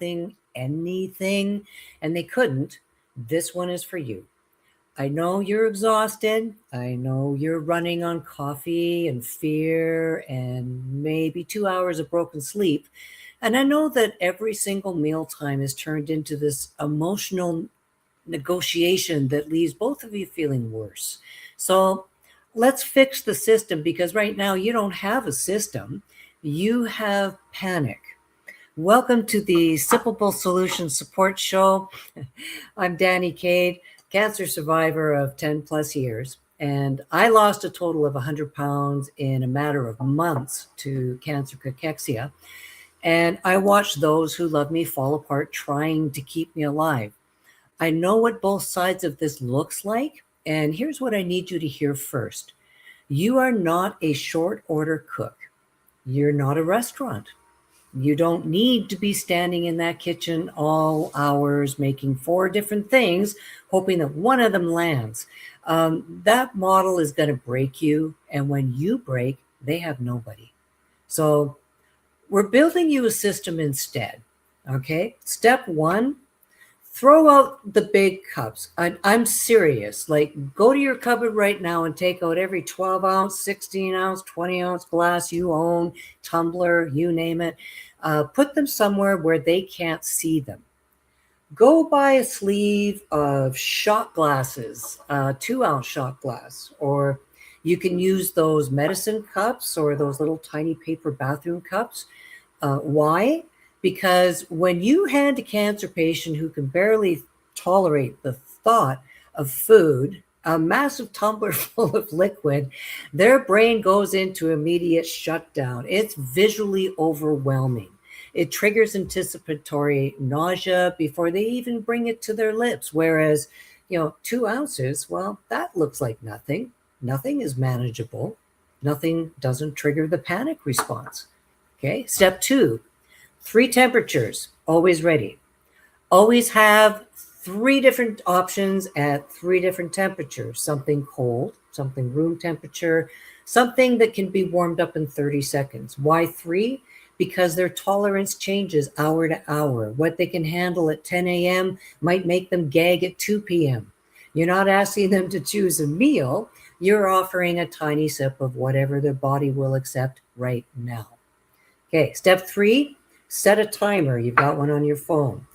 anything, and they couldn't, this one is for you. I know you're exhausted. I know you're running on coffee and fear and maybe 2 hours of broken sleep. And I know that every single mealtime is turned into this emotional negotiation that leaves both of you feeling worse. So let's fix the system, because right now you don't have a system, you have panic. Welcome to the Sippable Solutions Support Show. I'm Dannie Cade, cancer survivor of 10 plus years, and I lost a total of 100 pounds in a matter of months to cancer cachexia. And I watched those who love me fall apart trying to keep me alive. I know what both sides of this looks like, and here's what I need you to hear first. You are not a short order cook. You're not a restaurant. You don't need to be standing in that kitchen all hours making 4 different things, hoping that one of them lands. That model is going to break you, and when you break, they have nobody. So we're building you a system instead. Okay, step 1, throw out the big cups. I'm serious. Like, go to your cupboard right now and take out every 12 ounce, 16 ounce, 20 ounce glass you own, tumbler, you name it. Put them somewhere where they can't see them. Go buy a sleeve of shot glasses, 2 ounce shot glass, or you can use those medicine cups or those little tiny paper bathroom cups. Why? Because when you hand a cancer patient who can barely tolerate the thought of food a massive tumbler full of liquid, their brain goes into immediate shutdown. It's visually overwhelming. It triggers anticipatory nausea before they even bring it to their lips. Whereas, 2 ounces, well, that looks like nothing. Nothing is manageable. Nothing doesn't trigger the panic response. Okay. Step 2, 3 temperatures, always ready. Always have 3 different options at 3 different temperatures. Something cold, something room temperature, something that can be warmed up in 30 seconds. Why 3? Because their tolerance changes hour to hour. What they can handle at 10 a.m. might make them gag at 2 p.m. You're not asking them to choose a meal. You're offering a tiny sip of whatever their body will accept right now. Okay, step 3, set a timer. You've got one on your phone.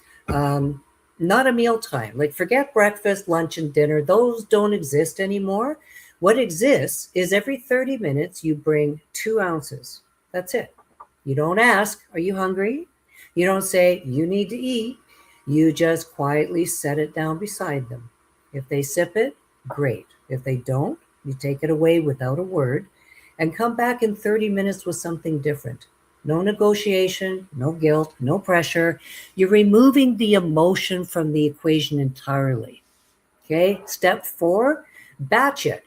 Not a meal time. Like, forget breakfast, lunch, and dinner. Those don't exist anymore. What exists is every 30 minutes you bring 2 ounces. That's it. You don't ask, are you hungry? You don't say, you need to eat. You just quietly set it down beside them. If they sip it, great. If they don't, you take it away without a word and come back in 30 minutes with something different. No negotiation, no guilt, no pressure. You're removing the emotion from the equation entirely. Okay, step 4, batch it.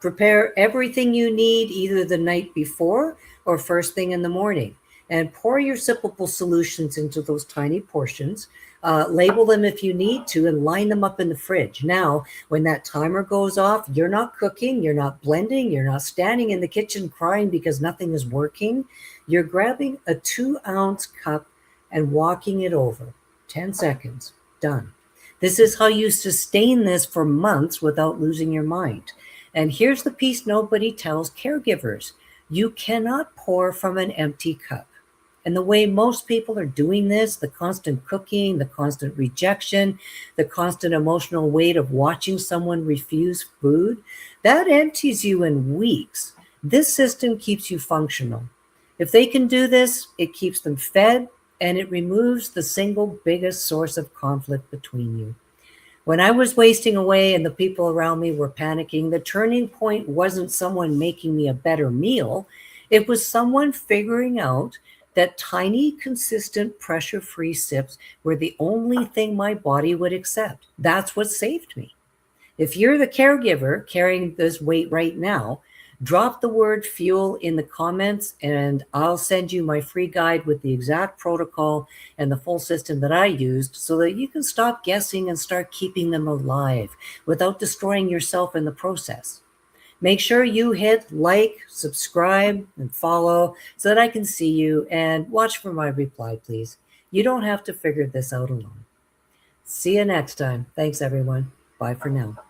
Prepare everything you need either the night before or first thing in the morning. And pour your sippable solutions into those tiny portions. Label them if you need to and line them up in the fridge. Now, when that timer goes off, you're not cooking, you're not blending, you're not standing in the kitchen crying because nothing is working. You're grabbing a 2-ounce cup and walking it over. 10 seconds, done. This is how you sustain this for months without losing your mind. And here's the piece nobody tells caregivers. You cannot pour from an empty cup. And the way most people are doing this, the constant cooking, the constant rejection, the constant emotional weight of watching someone refuse food, that empties you in weeks. This system keeps you functional. If they can do this, it keeps them fed and it removes the single biggest source of conflict between you. When I was wasting away and the people around me were panicking, the turning point wasn't someone making me a better meal. It was someone figuring out that tiny, consistent, pressure-free sips were the only thing my body would accept. That's what saved me. If you're the caregiver carrying this weight right now, drop the word fuel in the comments and I'll send you my free guide with the exact protocol and the full system that I used so that you can stop guessing and start keeping them alive without destroying yourself in the process. Make sure you hit like, subscribe, and follow so that I can see you, and watch for my reply, please. You don't have to figure this out alone. See you next time. Thanks, everyone. Bye for now.